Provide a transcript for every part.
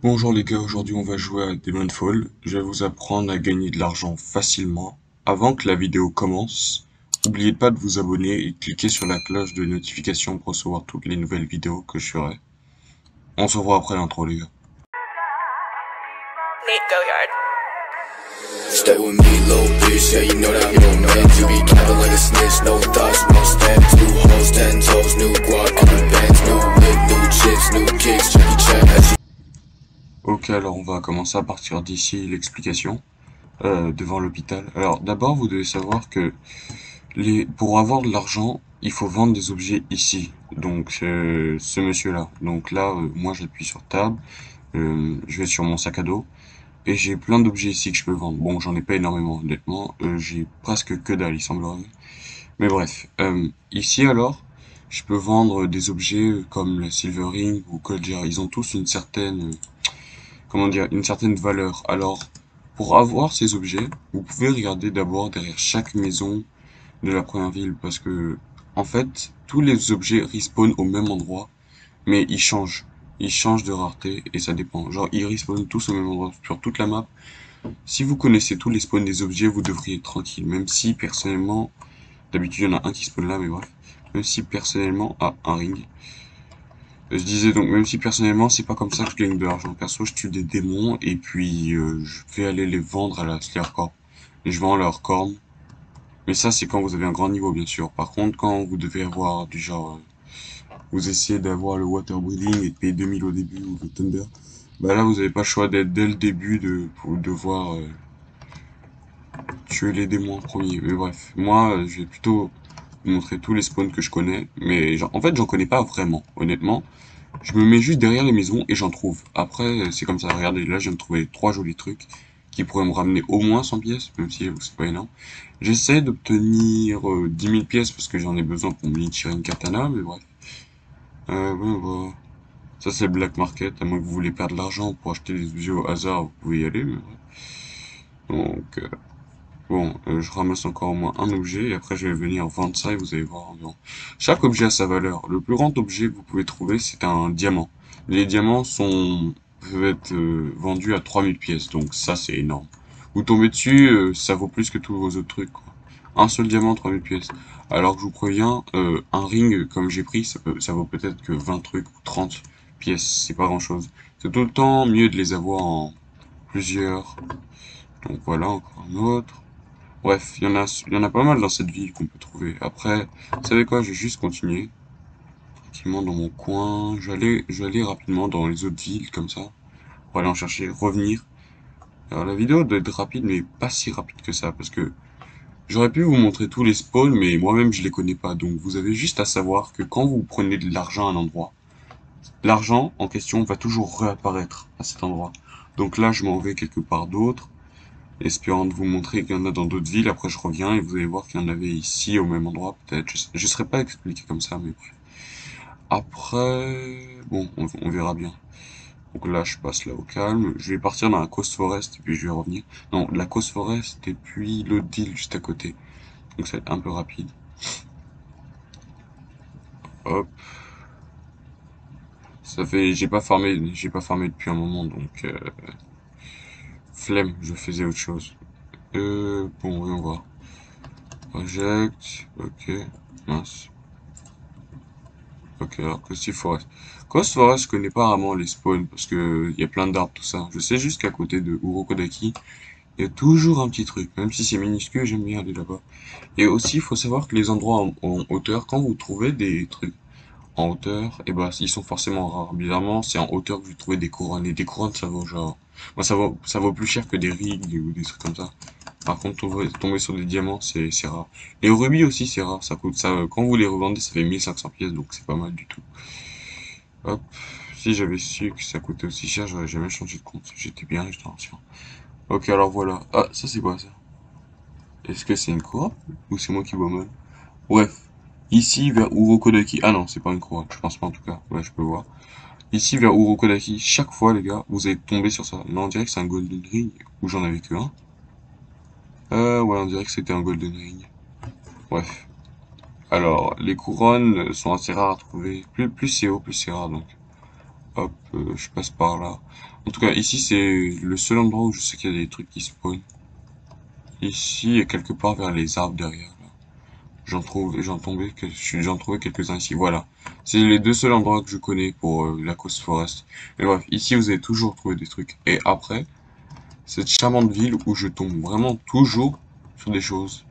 Bonjour les gars, aujourd'hui on va jouer à Demon's Fall. Je vais vous apprendre à gagner de l'argent facilement. Avant que la vidéo commence, n'oubliez pas de vous abonner et cliquer sur la cloche de notification pour recevoir toutes les nouvelles vidéos que je ferai. On se revoit après l'intro les gars. Nate Goyard. Stay with me, little bitch, yeah, you know that I'm your man. You be capping like a snitch, no thoughts, no stamps. New hoes, 10 toes, new guac, new bands, new whip, new chips, new kicks, Jackie Chan. Ok, alors on va commencer à partir d'ici l'explication devant l'hôpital. Alors d'abord vous devez savoir que pour avoir de l'argent, il faut vendre des objets ici. Donc ce monsieur-là. Donc là, moi j'appuie sur Tab, je vais sur mon sac à dos. Et j'ai plein d'objets ici que je peux vendre. Bon, j'en ai pas énormément, honnêtement. J'ai presque que dalle, il semblerait. Mais bref. Ici, alors, je peux vendre des objets comme le Silver Ring ou Colger. Ils ont tous une certaine, comment dire, une certaine valeur. Alors, pour avoir ces objets, vous pouvez regarder d'abord derrière chaque maison de la première ville. Parce que, en fait, tous les objets respawnent au même endroit, mais ils changent. Ils changent de rareté et ça dépend. Genre, ils respawnent tous au même endroit sur toute la map. Si vous connaissez tous les spawns des objets, vous devriez être tranquille, même si personnellement, d'habitude il y en a un qui spawn là, mais bref, même si personnellement, un ring. Je disais donc, même si personnellement, c'est pas comme ça que je gagne de l'argent. Perso, je tue des démons et puis je vais aller les vendre à la Slayer Corp. Et je vends leurs cornes. Mais ça, c'est quand vous avez un grand niveau, bien sûr. Par contre, quand vous devez avoir du genre, vous essayez d'avoir le water breathing et de payer 2000 au début ou le thunder, bah là, vous avez pas le choix d'être dès le début pour devoir tuer les démons en premier. Mais bref, moi, je vais plutôt vous montrer tous les spawns que je connais. Mais en fait, j'en connais pas vraiment, honnêtement. Je me mets juste derrière les maisons et j'en trouve. Après, c'est comme ça. Regardez, là, je viens de trouver trois jolis trucs qui pourraient me ramener au moins 100 pièces, même si c'est pas énorme. J'essaie d'obtenir 10 000 pièces parce que j'en ai besoin pour me tirer une katana, mais bref. Ouais, voilà. Ça, c'est le black market. À moins que vous voulez perdre de l'argent pour acheter des objets au hasard, vous pouvez y aller, mais bref. Donc, bon, je ramasse encore au moins un objet et après je vais venir vendre ça et vous allez voir environ. Chaque objet a sa valeur. Le plus grand objet que vous pouvez trouver, c'est un diamant. Les diamants peuvent être vendus à 3000 pièces, donc ça c'est énorme. Vous tombez dessus, ça vaut plus que tous vos autres trucs, quoi. Un seul diamant, 3000 pièces. Alors que je vous préviens, un ring comme j'ai pris, ça vaut peut-être que 20 trucs ou 30 pièces, c'est pas grand chose. C'est tout le temps mieux de les avoir en plusieurs. Donc voilà, encore un autre. Bref, il y en a pas mal dans cette ville qu'on peut trouver. Après, vous savez quoi, je vais juste continuer tranquillement dans mon coin. Je vais aller rapidement dans les autres villes comme ça pour aller en chercher, revenir. Alors la vidéo doit être rapide, mais pas si rapide que ça, parce que j'aurais pu vous montrer tous les spawns, mais moi-même je les connais pas. Donc vous avez juste à savoir que quand vous prenez de l'argent à un endroit, l'argent en question va toujours réapparaître à cet endroit. Donc là, je m'en vais quelque part d'autre, espérant de vous montrer qu'il y en a dans d'autres villes. Après, je reviens et vous allez voir qu'il y en avait ici, au même endroit, peut-être. Je serais pas expliqué comme ça, mais bref. Après, bon, on verra bien. Donc là, je passe là au calme. Je vais partir dans la Coast Forest et puis je vais revenir. Non, la Coast Forest et puis l'autre deal juste à côté. Donc ça va être un peu rapide. Hop. Ça fait, j'ai pas farmé depuis un moment, donc flemme, je faisais autre chose. Bon, voyons voir. Reject, ok, mince. Ok, alors Coasty Forest. Coast Forest, je connais pas vraiment les spawns parce que y a plein d'arbres, tout ça. Je sais juste qu'à côté de Urokodaki, il y a toujours un petit truc. Même si c'est minuscule, j'aime bien aller là-bas. Et aussi, il faut savoir que les endroits en hauteur, quand vous trouvez des trucs en hauteur, et bah, ils sont forcément rares. Bizarrement, c'est en hauteur que vous trouvez des couronnes. Et des couronnes, ça vaut genre, moi, ça vaut plus cher que des rigs ou des trucs comme ça. Par contre, tomber sur des diamants, c'est rare. Les rubis aussi, c'est rare. Ça coûte ça, quand vous les revendez, ça fait 1500 pièces, donc c'est pas mal du tout. Hop. Si j'avais su que ça coûtait aussi cher, j'aurais jamais changé de compte. J'étais bien riche dans l'ancien. Ok, alors voilà. Ah, ça c'est quoi ça? Est-ce que c'est une coop ou c'est moi qui vois mal? Bref. Ici, vers Urokodaki. Ah non, c'est pas une coop, je pense pas en tout cas. Ouais, je peux voir. Ici, vers Urokodaki, chaque fois, les gars, vous allez tomber sur ça. Là, on dirait que c'est un Golden Ring, ou j'en avais que un. Ouais, on dirait que c'était un Golden Ring. Bref. Alors, les couronnes sont assez rares à trouver. Plus c'est haut, plus c'est rare, donc. hop, je passe par là. En tout cas, ici, c'est le seul endroit où je sais qu'il y a des trucs qui spawnent. Ici, et quelque part vers les arbres derrière. J'en trouvais quelques-uns ici. Voilà. C'est les deux seuls endroits que je connais pour la Coast Forest. Mais bref, ici, vous allez toujours trouver des trucs. Et après, cette charmante ville où je tombe vraiment toujours sur des choses.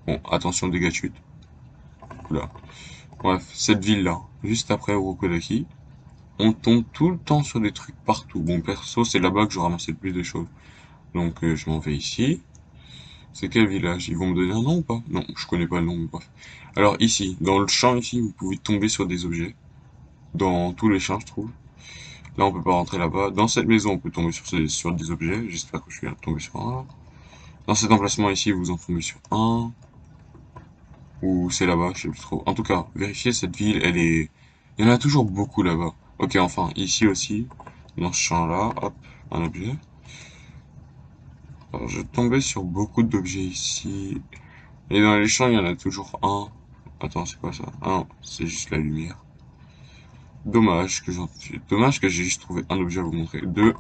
Bon, attention, dégâts de chute. Oula. Bref, cette ville-là, juste après Urokodaki, on tombe tout le temps sur des trucs partout. Bon, perso, c'est là-bas que je ramassais le plus de choses. Donc, je m'en vais ici. C'est quel village? Ils vont me donner un nom ou pas? Non, je connais pas le nom, mais bref. Alors ici, dans le champ ici, vous pouvez tomber sur des objets. Dans tous les champs, je trouve. Là, on peut pas rentrer là-bas. Dans cette maison, on peut tomber sur des objets. J'espère que je vais tomber sur un. Dans cet emplacement ici, vous en tombez sur un. Ou c'est là-bas, je sais plus trop. En tout cas, vérifiez cette ville, elle est... Il y en a toujours beaucoup là-bas. Ok, enfin, ici aussi. Dans ce champ-là, hop, un objet. Alors, je tombais sur beaucoup d'objets ici. Et dans les champs, il y en a toujours un. Attends, c'est quoi ça? Ah non, c'est juste la lumière. Dommage que j'ai juste trouvé un objet à vous montrer. Deux.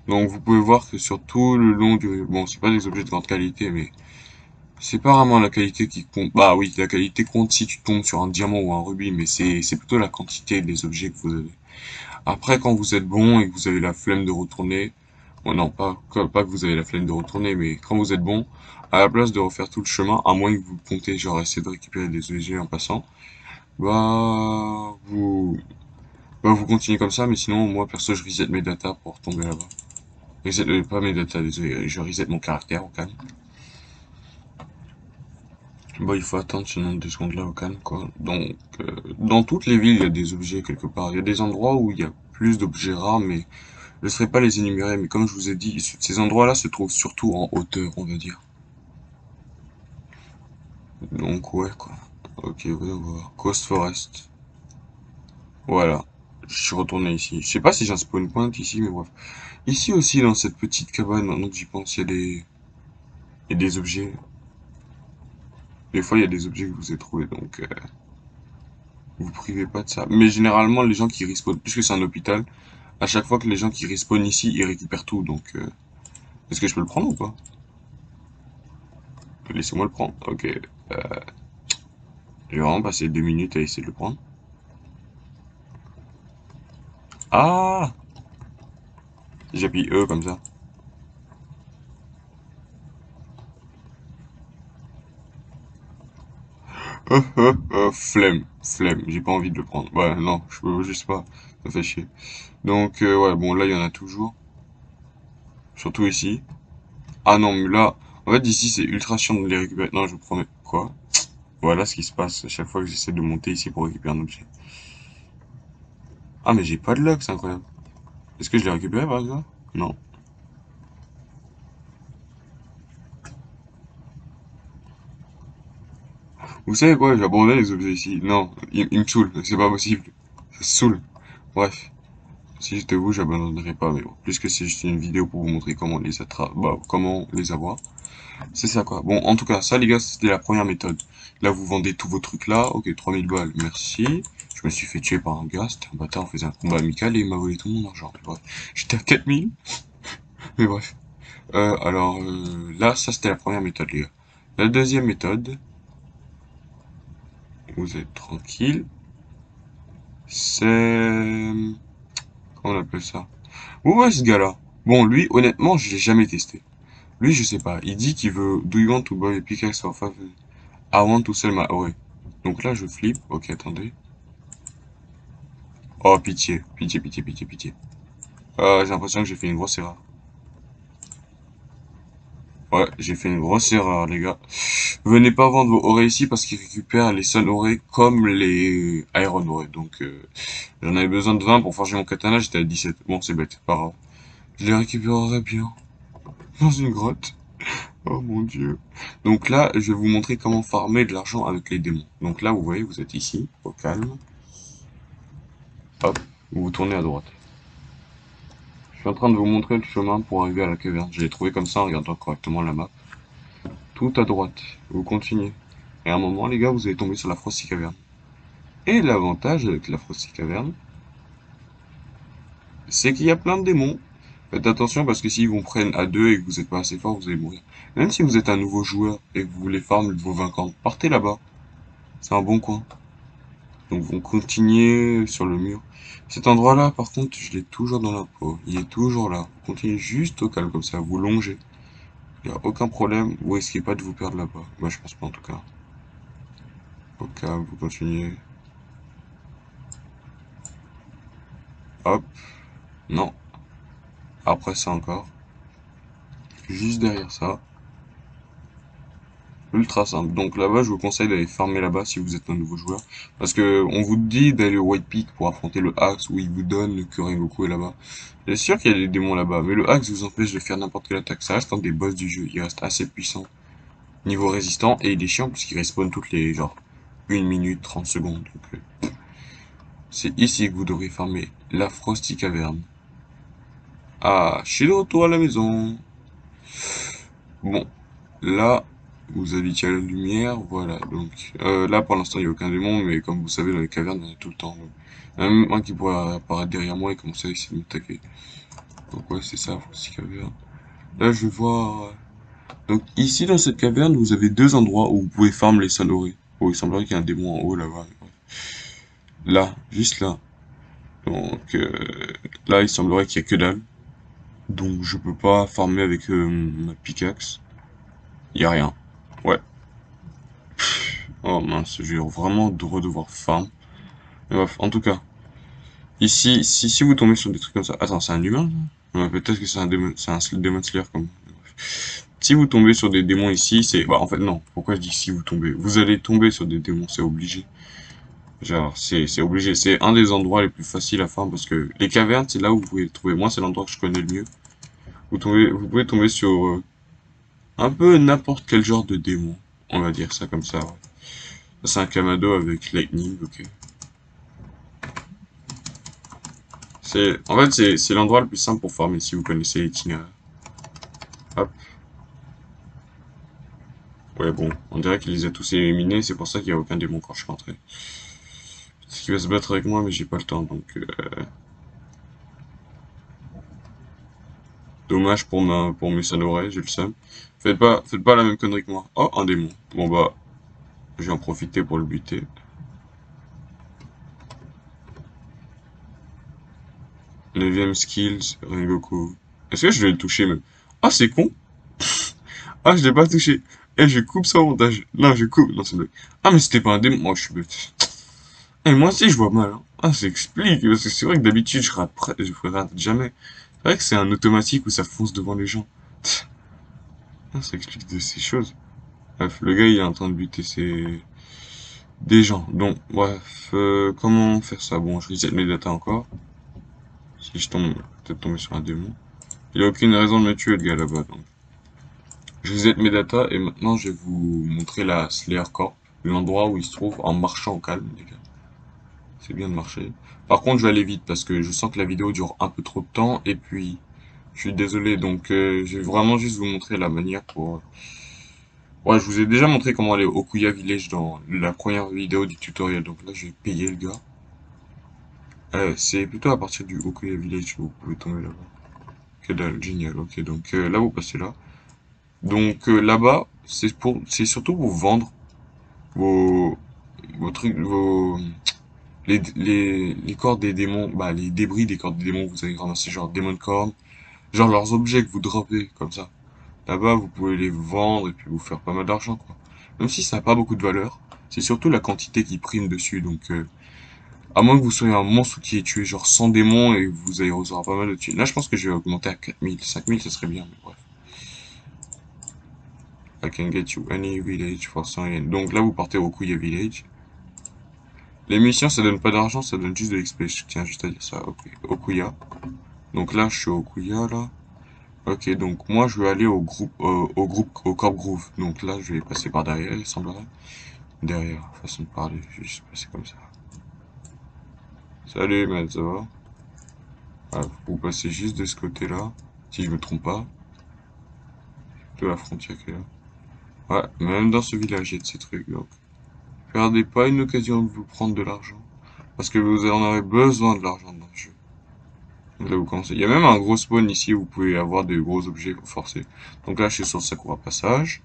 Donc vous pouvez voir que sur tout le long du... Bon, c'est pas des objets de grande qualité, mais c'est pas vraiment la qualité qui compte. Bah oui, la qualité compte si tu tombes sur un diamant ou un rubis, mais c'est plutôt la quantité des objets que vous avez. Après, quand vous êtes bon et que vous avez la flemme de retourner... Bon, non, pas que vous avez la flemme de retourner, mais quand vous êtes bon, à la place de refaire tout le chemin, à moins que vous comptez genre essayer de récupérer des objets en passant, bah vous continuez comme ça, mais sinon moi perso je reset mes datas pour tomber là-bas. Reset, pas mes datas, désolé, je reset mon caractère au calme. Bon, il faut attendre ce nombre de secondes là au calme quoi. Donc dans toutes les villes il y a des objets quelque part. Il y a des endroits où il y a plus d'objets rares, mais je ne saurais pas les énumérer. Mais comme je vous ai dit, ces endroits-là se trouvent surtout en hauteur, on va dire. Donc ouais quoi. Ok, voyons voir. Coast Forest. Voilà. Je suis retourné ici. Je sais pas si j'ai un spawn point ici, mais bref. Ici aussi, dans cette petite cabane, maintenant que j'y pense, il y a des objets. Des fois, il y a des objets que je vous ai trouvés, donc vous privez pas de ça. Mais généralement, les gens qui respawnent, puisque c'est un hôpital, à chaque fois que les gens qui respawnent ici, ils récupèrent tout, donc... est-ce que je peux le prendre ou pas? Laissez-moi le prendre. Ok. J'ai vraiment passé 2 minutes à essayer de le prendre. Ah! J'appuie E comme ça. Flemme, j'ai pas envie de le prendre. Ouais, non, je peux juste pas, ça fait chier. Donc, ouais, bon, là, il y en a toujours. Surtout ici. Ah non, mais là, en fait, ici, c'est ultra chiant de les récupérer. Non, je vous promets. Quoi? Voilà ce qui se passe à chaque fois que j'essaie de monter ici pour récupérer un objet. Ah, mais j'ai pas de luck, c'est incroyable. Est-ce que je l'ai récupéré, par exemple? Non. Vous savez quoi, j'abandonne les objets ici. Non, il me saoule, c'est pas possible. Ça saoule. Bref. Si j'étais vous, j'abandonnerais pas, mais bon. Puisque c'est juste une vidéo pour vous montrer comment les comment les avoir. C'est ça quoi. Bon, en tout cas, ça les gars, c'était la première méthode. Là, vous vendez tous vos trucs là. Ok, 3000 balles, merci. Je me suis fait tuer par un gars, c'était un bâtard, on faisait un combat amical et il m'a volé tout mon argent. Mais bref, j'étais à 4000. Mais bref. Là, ça c'était la première méthode les gars. La deuxième méthode, vous êtes tranquille. C'est... Comment on appelle ça? Où va ce gars-là? Bon, lui, honnêtement, je l'ai jamais testé. Lui, je sais pas. Il dit qu'il veut... Do you want to buy a pickaxe for 5? I want to sell my... Ouais. Donc là, je flippe. Ok, attendez. Oh, pitié. Pitié, pitié, pitié, pitié. J'ai l'impression que j'ai fait une grosse erreur. Ouais, j'ai fait une grosse erreur, les gars. Venez pas vendre vos oreilles ici parce qu'ils récupèrent les sun oreilles comme les iron oreilles. Donc, j'en avais besoin de 20 pour forger mon katana. J'étais à 17. Bon, c'est bête, pas grave. Je les récupérerai bien. Dans une grotte. Oh mon dieu. Donc là, je vais vous montrer comment farmer de l'argent avec les démons. Donc là, vous voyez, vous êtes ici, au calme. Hop, vous vous tournez à droite. Je suis en train de vous montrer le chemin pour arriver à la caverne. Je l'ai trouvé comme ça en regardant correctement la map. Tout à droite. Vous continuez. Et à un moment, les gars, vous allez tomber sur la Frosty Caverne. Et l'avantage avec la Frosty Caverne, c'est qu'il y a plein de démons. Faites attention parce que s'ils vous prennent à deux et que vous n'êtes pas assez fort, vous allez mourir. Même si vous êtes un nouveau joueur et que vous voulez farm vos vaincants, partez là-bas. C'est un bon coin. Donc vous continuez sur le mur. Cet endroit-là, par contre, je l'ai toujours dans la peau. Il est toujours là. Vous continuez juste au calme comme ça, vous longez. Il n'y a aucun problème. Vous risquez pas de vous perdre là-bas. Moi, je pense pas en tout cas. Au calme, vous continuez. Hop. Non. Après ça encore. Juste derrière ça. Ultra simple. Donc là-bas, je vous conseille d'aller farmer là-bas si vous êtes un nouveau joueur. Parce que on vous dit d'aller au White Peak pour affronter le Axe où il vous donne le Kurengoku est là-bas. C'est sûr qu'il y a des démons là-bas, mais le Axe vous empêche de faire n'importe quelle attaque. Ça reste un des boss du jeu. Il reste assez puissant niveau résistant et il est chiant parce qu'il respawn toutes les genre 1 minute 30 secondes. Donc c'est ici que vous devrez farmer la Frosty Caverne. Ah, je suis de retour à la maison. Bon, là, vous habitez à la lumière, voilà. Donc là, pour l'instant, il n'y a aucun démon, mais comme vous savez, dans les cavernes, il y en a tout le temps. Donc, il y en a même un qui pourrait apparaître derrière moi et commencer à essayer de m'attaquer. Donc ouais, c'est ça, Frosty Caverne. Là, je vais voir... Donc ici, dans cette caverne, vous avez deux endroits où vous pouvez farm les Sanoré. Oh, il semblerait qu'il y ait un démon en haut, là-bas. Là, juste là. Donc là, il semblerait qu'il y ait que dalle. Donc je peux pas farmer avec ma pickaxe. Il y a rien. Ouais. Oh mince, je vais vraiment devoir farm. Mais bref, en tout cas, ici, si vous tombez sur des trucs comme ça... Attends, c'est un humain, là? Ouais, peut-être que c'est un démon, c'est un Demon Slayer comme... Bref. Si vous tombez sur des démons ici, c'est... Bah en fait non, pourquoi je dis si vous tombez? Vous allez tomber sur des démons, c'est obligé. Genre, c'est obligé, c'est un des endroits les plus faciles à farm parce que les cavernes, c'est là où vous pouvez les trouver. Moi, c'est l'endroit que je connais le mieux. Vous pouvez tomber sur un peu n'importe quel genre de démon, on va dire ça comme ça. Ouais. C'est un Kamado avec Lightning, ok. En fait, c'est l'endroit le plus simple pour farmer si vous connaissez l'itinéraire. Hop. Ouais, bon, on dirait qu'il les a tous éliminés, c'est pour ça qu'il n'y a aucun démon quand je suis rentré. Parce qu'il va se battre avec moi, mais j'ai pas le temps, donc... Dommage pour mes Sanoré, j'ai le seum. Faites pas la même connerie que moi. Oh, un démon. Bon bah, je vais en profiter pour le buter. Neuvième skills, Rengoku. Est-ce que je vais le toucher même? Ah, c'est con. Ah, je l'ai pas touché. Eh, je coupe ça au montage. Non, je coupe. Non, c'est blague. Ah, mais c'était pas un démon. Moi, je suis bête. Eh, moi aussi, je vois mal. Hein. Ah, ça explique. Parce que c'est vrai que d'habitude, je rate jamais. C'est vrai que c'est un automatique où ça fonce devant les gens. Ah, ça explique de ces choses. Bref, le gars, il est en train de buter des gens. Donc, bref, comment faire ça? Bon, je reset mes datas encore. Si je tombe, peut-être tomber sur un démon. Il a aucune raison de me tuer, le gars, là-bas, donc. Je reset mes datas et maintenant je vais vous montrer la Slayer Corp, l'endroit où il se trouve en marchant au calme, les gars. C'est bien de marcher. Par contre, je vais aller vite parce que je sens que la vidéo dure un peu trop de temps et puis je suis désolé. Donc, je vais vraiment juste vous montrer la manière pour. Ouais, je vous ai déjà montré comment aller au Okuya Village dans la première vidéo du tutoriel. Donc là, je vais payer le gars. C'est plutôt à partir du Okuya Village que vous pouvez tomber là-bas. Que dalle, génial. Ok, donc là, vous passez là. Donc là-bas, c'est surtout pour vendre vos, vos trucs, les corps des démons, bah les débris des corps des démons que vous avez ramassé, genre Demon Corn, genre leurs objets que vous dropez comme ça. Là-bas, vous pouvez les vendre et puis vous faire pas mal d'argent, quoi. Même si ça n'a pas beaucoup de valeur, c'est surtout la quantité qui prime dessus. Donc, à moins que vous soyez un monstre qui ait tué genre 100 démons et vous ayez recevoir pas mal de thunes. Là, je pense que je vais augmenter à 4000. 5000, ça serait bien, mais bref. I can get you any village for 100 yens. Donc là, vous partez au Okuya Village. Les missions, ça donne pas d'argent, ça donne juste de l'XP. Je tiens juste à dire ça. Ok, Okuya. Donc là, je suis au Okuya, là. Ok, donc moi, je vais aller au Corp Groove. Donc là, je vais passer par derrière, il semblerait. Derrière, façon de parler, je vais juste passer comme ça. Salut, mec, ça va? Ah, vous passez juste de ce côté-là, si je me trompe pas. De la frontière qui est là. Ouais, même dans ce village, il y a de ces trucs, donc. Perdez pas une occasion de vous prendre de l'argent. Parce que vous en aurez besoin de l'argent dans le jeu. Là, vous commencez. Il y a même un gros spawn ici où vous pouvez avoir des gros objets forcés. Donc là, je suis sur le Sakura Passage.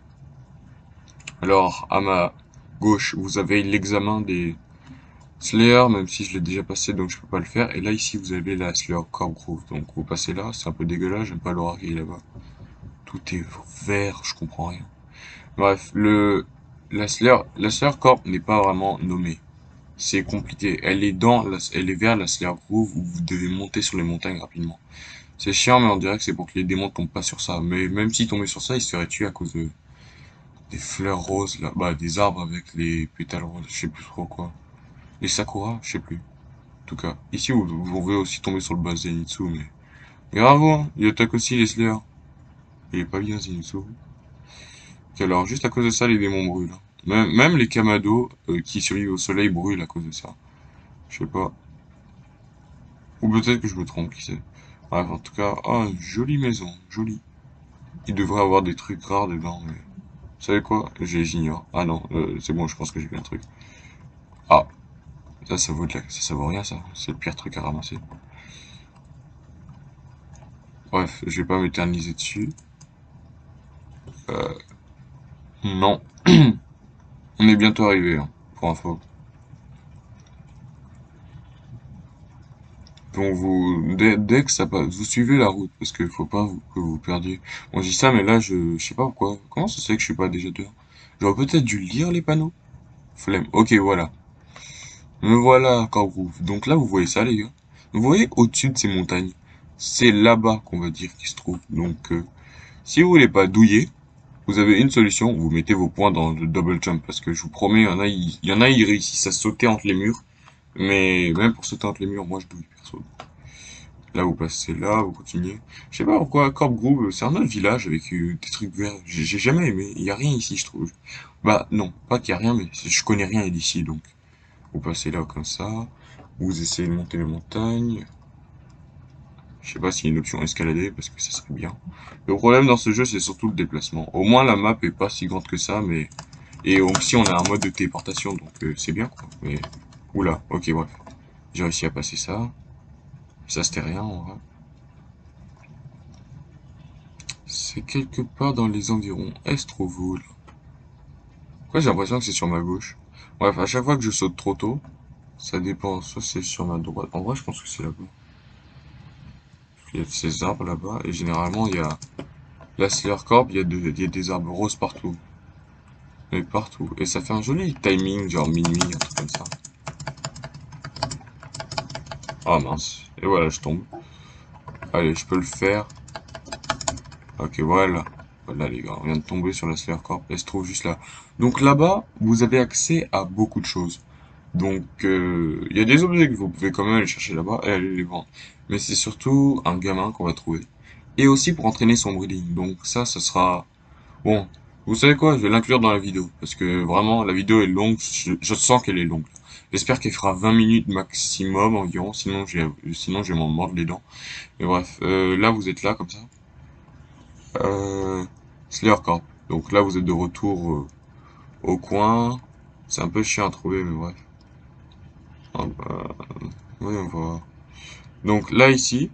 Alors, à ma gauche, vous avez l'examen des Slayer, même si je l'ai déjà passé, donc je peux pas le faire. Et là, ici, vous avez la Slayer Corp Groove. Donc, vous passez là, c'est un peu dégueulasse, j'aime pas l'aura qui est là-bas. Tout est vert, je comprends rien. Bref, la Slayer Corp n'est pas vraiment nommée. C'est compliqué. Elle est vers la Slayer Groove où vous devez monter sur les montagnes rapidement. C'est chiant, mais on dirait que c'est pour que les démons tombent pas sur ça. Mais même s'ils tombaient sur ça, ils se seraient tués à cause des fleurs roses là. Bah, des arbres avec les pétales roses, je sais plus trop quoi. Les sakura, je sais plus. En tout cas, ici, vous pouvez aussi tomber sur le boss Zenitsu, mais... Bravo, hein, il attaque aussi les Slayers. Il est pas bien, Zenitsu. Ok, alors, juste à cause de ça, les démons brûlent, hein. Même les Kamado, qui survivent au soleil, brûlent à cause de ça. Je sais pas. Ou peut-être que je me trompe, qui sait. Bref, en tout cas, oh, une jolie maison, jolie. Il devrait avoir des trucs rares dedans, mais... Vous savez quoi? J'ignore. Ah non, c'est bon, je pense que j'ai vu un truc. Ah, ça vaut ça vaut rien, ça. C'est le pire truc à ramasser. Bref, je vais pas m'éterniser dessus. Non. On est bientôt arrivé, hein, pour info. Donc dès que ça passe, vous suivez la route, parce qu'il faut pas que vous perdiez. Bon, je dis ça, mais là, je sais pas pourquoi. Comment ça se fait que je suis pas déjà dehors? J'aurais peut-être dû lire les panneaux. Flemme. Ok, voilà. Me voilà, Corgroove. Donc là, vous voyez ça, les gars? Vous voyez au-dessus de ces montagnes? C'est là-bas qu'on va dire qu'il se trouve. Donc, si vous voulez pas douiller, vous avez une solution. Vous mettez vos points dans le double jump. Parce que je vous promets, il y en a, ils réussissent à sauter entre les murs. Mais même pour sauter entre les murs, moi, je douille perso. Là, vous passez là, vous continuez. Je sais pas pourquoi, Corp Groove, c'est un autre village avec des trucs verts. J'ai jamais aimé. Il y a rien ici, je trouve. Bah, non, pas qu'il y a rien, mais je connais rien d'ici, donc. Vous passez là comme ça. Vous essayez de monter les montagnes. Je sais pas s'il y a une option escalader, parce que ça serait bien. Le problème dans ce jeu, c'est surtout le déplacement. Au moins, la map est pas si grande que ça, mais... Et aussi, on a un mode de téléportation, donc c'est bien, quoi. Mais... Oula, ok, bref. J'ai réussi à passer ça. Ça, c'était rien, en vrai. C'est quelque part dans les environs Estrovol. Pourquoi j'ai l'impression que c'est sur ma gauche? Bref, à chaque fois que je saute trop tôt, ça dépend. Soit c'est sur ma droite. En vrai, je pense que c'est là-bas. Il y a ces arbres là-bas, et généralement, il y a la Slayer Corp, il y a des arbres roses partout. Mais partout. Et ça fait un joli timing, genre minuit, un truc comme ça. Ah mince. Et voilà, je tombe. Allez, je peux le faire. Ok, voilà. Voilà les gars, on vient de tomber sur la Slayer Corp. Elle se trouve juste là. Donc là-bas, vous avez accès à beaucoup de choses. Donc, il y a des objets que vous pouvez quand même aller chercher là-bas et aller les vendre. Mais c'est surtout un gamin qu'on va trouver. Et aussi pour entraîner son breeding. Donc ça sera... Bon, vous savez quoi? Je vais l'inclure dans la vidéo. Parce que vraiment, la vidéo est longue. Je sens qu'elle est longue. J'espère qu'elle fera 20 minutes maximum environ. Sinon, je vais m'en mordre les dents. Mais bref, là, vous êtes là, comme ça. Slayer Corp. Donc là, vous êtes de retour au coin. C'est un peu chiant à trouver, mais bref. Ah bah, voyons voir. Donc là, ici,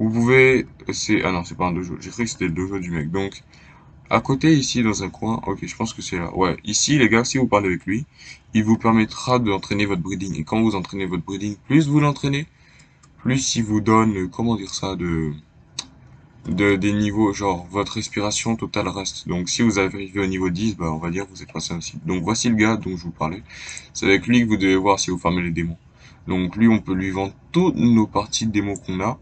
vous pouvez... Ah non, c'est pas un dojo. J'ai cru que c'était le dojo du mec. Donc, à côté, ici, dans un coin... Ok, je pense que c'est là. Ouais, ici, les gars, si vous parlez avec lui, il vous permettra d'entraîner votre breeding. Et quand vous entraînez votre breeding, plus vous l'entraînez, plus il vous donne... comment dire ça? Des niveaux, genre votre respiration totale reste. Donc si vous arrivez au niveau 10, bah on va dire que vous êtes passé aussi. Donc voici le gars dont je vous parlais. C'est avec lui que vous devez voir si vous farmez les démons. Donc lui, on peut lui vendre toutes nos parties de démons qu'on a.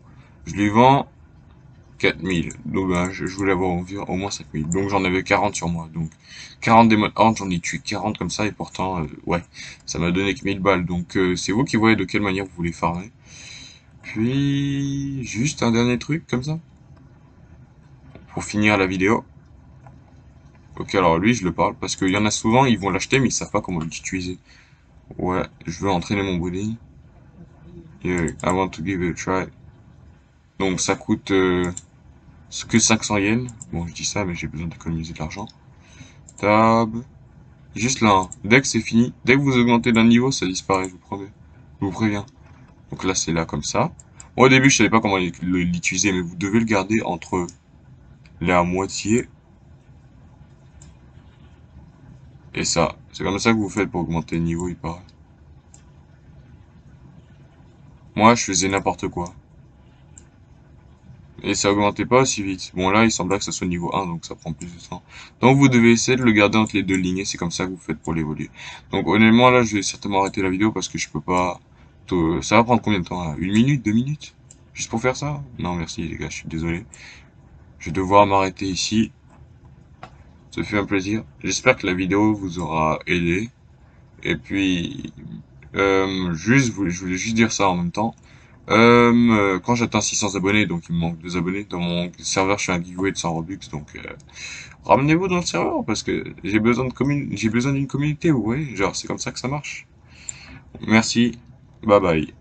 Je lui vends 4000. Dommage, je voulais avoir au moins 5000. Donc j'en avais 40 sur moi. Donc 40 démons horde, j'en ai tué 40 comme ça et pourtant, ouais, ça m'a donné que 1000 balles. Donc c'est vous qui voyez de quelle manière vous voulez farmer. Puis, juste un dernier truc comme ça. Pour finir la vidéo. Ok, alors lui, je le parle, parce qu'il y en a souvent, ils vont l'acheter, mais ils savent pas comment l'utiliser. Ouais, je veux entraîner mon breeding. Yeah, I want to give it a try. Donc ça coûte que 500 yens. Bon, je dis ça, mais j'ai besoin d'économiser de l'argent. Tab. Juste là, hein. Dès que c'est fini, dès que vous augmentez d'un niveau, ça disparaît, je vous promets. Je vous préviens. Donc là, c'est là comme ça. Moi, au début, je savais pas comment l'utiliser, mais vous devez le garder entre la moitié et ça. C'est comme ça que vous faites pour augmenter le niveau, il paraît. Moi, je faisais n'importe quoi. Et ça augmentait pas aussi vite. Bon, là, il semblait que ça soit niveau 1, donc ça prend plus de temps. Donc, vous devez essayer de le garder entre les deux lignes, et c'est comme ça que vous faites pour l'évoluer. Donc, honnêtement, là, je vais certainement arrêter la vidéo parce que je peux pas... Ça va prendre combien de temps, là? 1 minute, 2 minutes? Juste pour faire ça? Non, merci, les gars, je suis désolé. Je vais devoir m'arrêter ici. Ça fait un plaisir. J'espère que la vidéo vous aura aidé. Et puis, je voulais juste dire ça en même temps. Quand j'atteins 600 abonnés, donc il me manque 2 abonnés, dans mon serveur, je fais un giveaway de 100 Robux, donc ramenez-vous dans le serveur parce que j'ai besoin d'une communauté, vous voyez, genre c'est comme ça que ça marche. Merci, bye bye.